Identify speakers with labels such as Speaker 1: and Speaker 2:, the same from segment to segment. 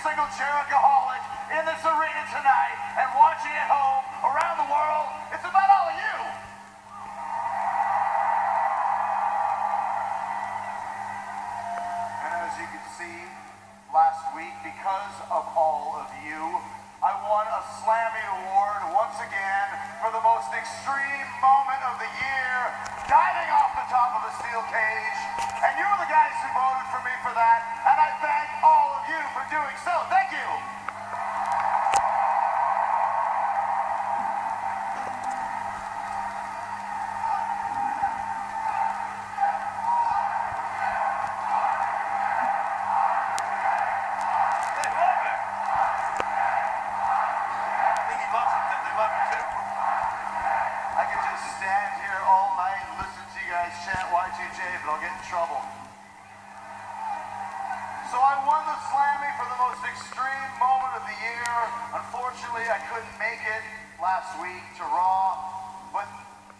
Speaker 1: single Jerichoholic in this arena tonight and watching at home, around the world. It's about all of you. And as you can see, last week, because of all of you, I won a Slammy Award once again for the most extreme moment of the year, diving off the top of a steel cage. And you were the guys who voted for me for that, and I thank all of you for doing so. Thank you. I could just stand here all night and listen to you guys chant Y2J, but I'll get in trouble. So I won the Slammy for the most extreme moment of the year. Unfortunately, I couldn't make it last week to Raw, but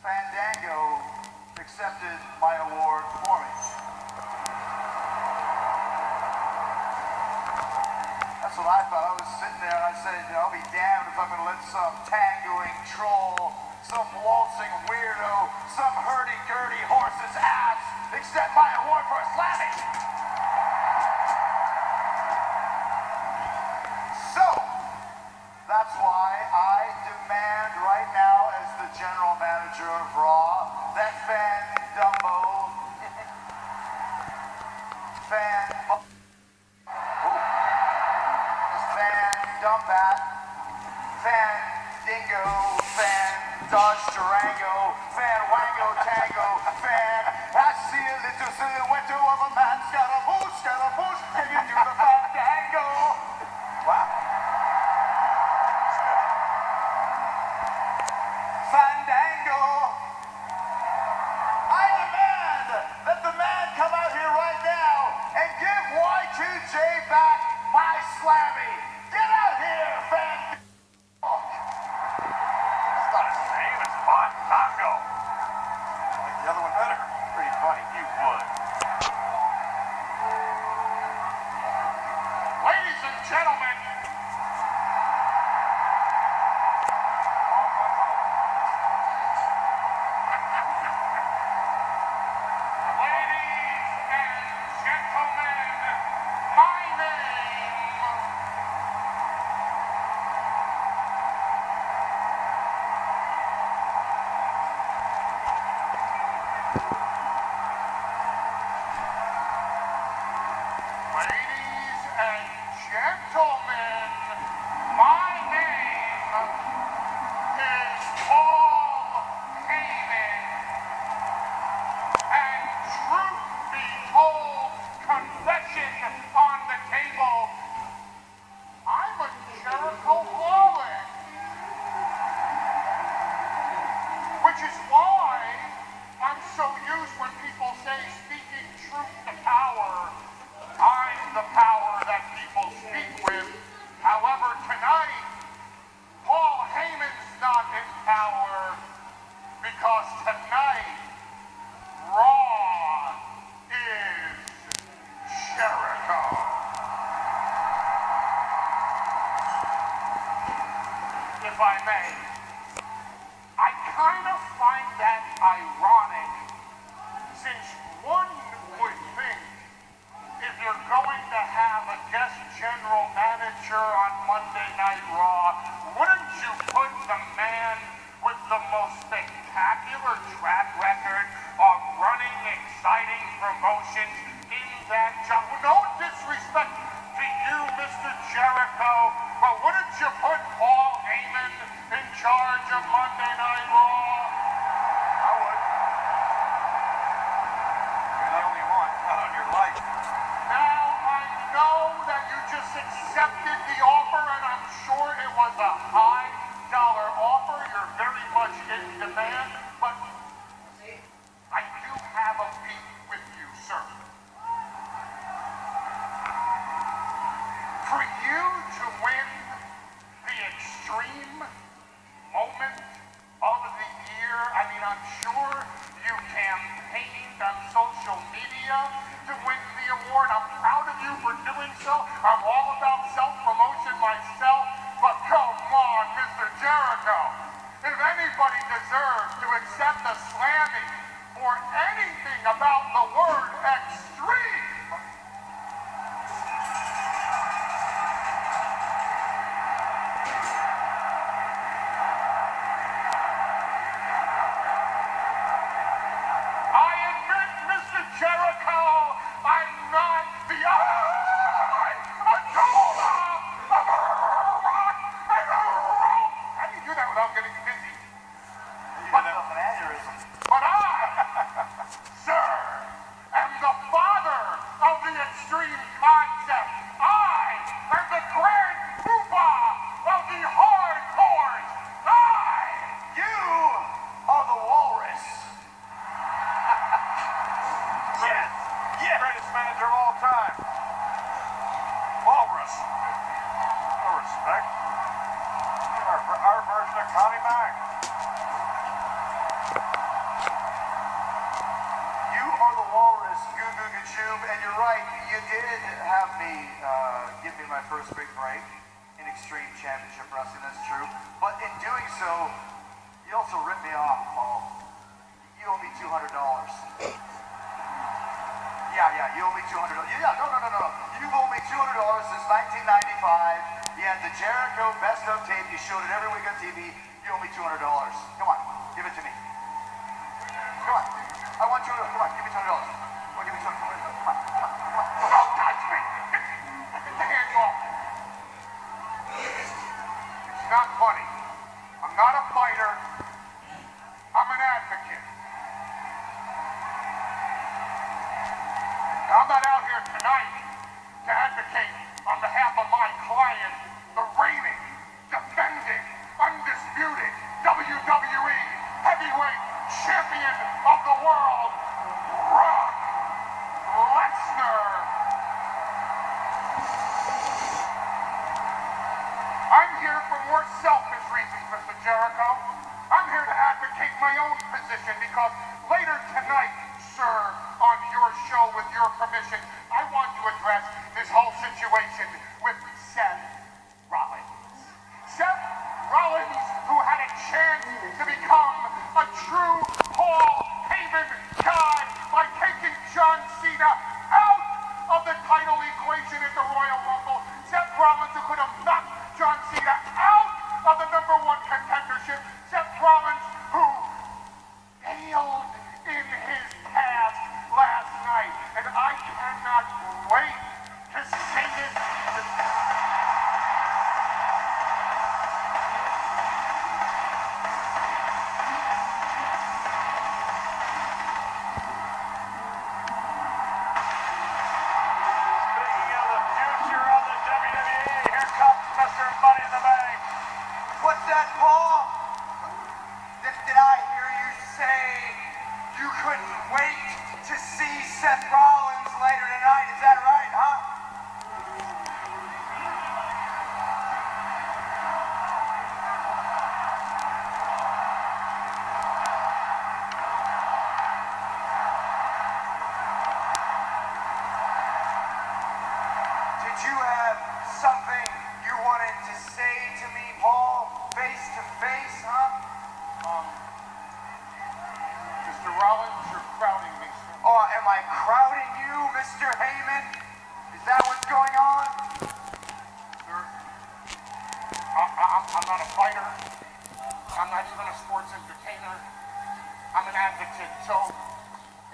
Speaker 1: Fandango accepted my award for me. That's what I thought. I was sitting there and I said, I'll be damned if I'm going to let some tangoing troll, some waltzing weirdo, some hurdy-gurdy horse's ass accept my award for a Slammy. So, that's why I demand right now, as the general manager of Raw, that Fandingo, Fan Dodge Durango, Fan Wango Tango, Fan I see a little silhouette of a man, Scaramouche, and you do the Fandango. Wow. Fandango. I demand that the man come out here right now and give Y2J back my Slammy. Get out here, Fandango. It's not the same, it's Fandango. I like the other one better. Pretty funny, you would. Ladies and gentlemen, if I may, I kind of find that ironic, since one would think if you're going to have a guest general manager on Monday Night Raw, wouldn't you put the man with the most spectacular track record of running exciting promotions in that job? No disrespect to you, Mr. Jericho, but wouldn't you put Paul Heyman in charge of Monday Night Raw? I would. You're the only one, not on your life. Now, I know that you just accepted the offer, and I'm sure it was a high-dollar offer. You're very much in demand, but I do have a beef with you, sir. For you to win the extreme moment of the year, I mean, I'm sure you campaigned on social media to win the award. I'm proud of you for doing so. I'm all about self
Speaker 2: first big break in Extreme Championship Wrestling, that's true. But in doing so, you also ripped me off, Paul. You owe me $200. Yeah, you owe me $200. Yeah, no. You've owed me $200 since 1995. You had the Jericho best of tape. You showed it every week on TV. You owe me $200. Come on, give it to me. Come on. I want $200. Come on, give me $200. Come on, give me $200. Come on.
Speaker 1: Don't touch me! Get the hands off. It's not funny. I'm not a fighter. I'm an advocate. Now, I'm not out here tonight to advocate on behalf of my client, the reigning, defending, undisputed WWE heavyweight champion of the world, Brock Lesnar. I'm here for more selfish reasons, Mr. Jericho. I'm here to advocate my own position because later tonight, sir, on your show, with your permission, I want to address this whole situation with Seth Rollins. Seth Rollins, who had a chance to become a true Paul Heyman guy by taking John Cena out of the title equation at the Royal Rumble. Seth Rollins, who could have knocked John Cena out of the #1 contendership. Seth Rollins, who failed in his task last night. And I cannot wait to say this.
Speaker 3: Speaking of the future of the WWE, here comes Mr. Money in the Bank.
Speaker 2: What's that, Paul? Did I hear you say you couldn't wait to see Seth Rollins later tonight? Is that right, huh? Did you have something you wanted to say to me, Paul? Face to face, huh?
Speaker 1: Mr. Rollins, you're crowding me, sir.
Speaker 2: Oh, am I crowding you, Mr. Heyman? Is that what's going on?
Speaker 1: Sir, I'm not a fighter. I'm not even a sports entertainer. I'm an advocate. So,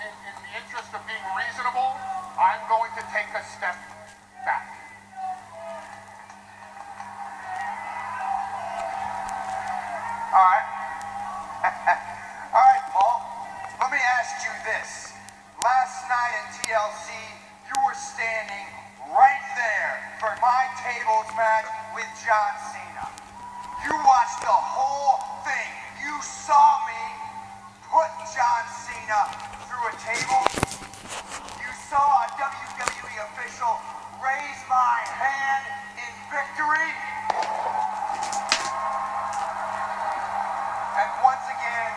Speaker 1: in the interest of being reasonable, I'm going to take a step back.
Speaker 2: All right. All right, Paul. Let me ask you this. Last night in TLC, you were standing right there for my tables match with John Cena. You watched the whole thing. You saw me put John Cena through a table. You saw a WWE official raise my hand in victory. And once again,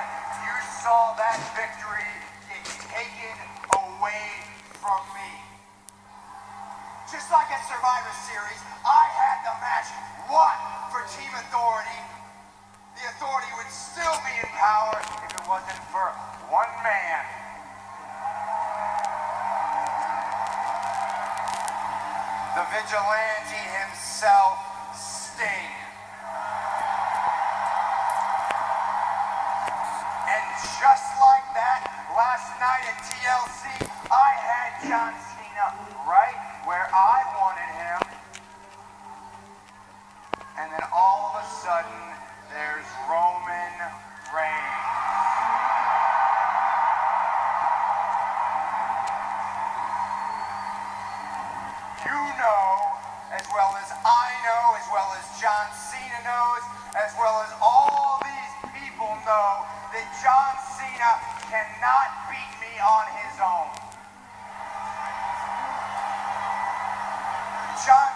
Speaker 2: you saw that victory get taken away from me. Just like at Survivor Series, I had the match won for Team Authority. The Authority would still be in power if it wasn't for one man. The vigilante himself, Sting. And just like that, last night at TLC, I had John Cena right where I wanted him. And then all of a sudden, there's Roman Reigns. You know, as well as I know, as well as John Cena knows, as well as all these people know, that John Cena cannot beat me on his own. John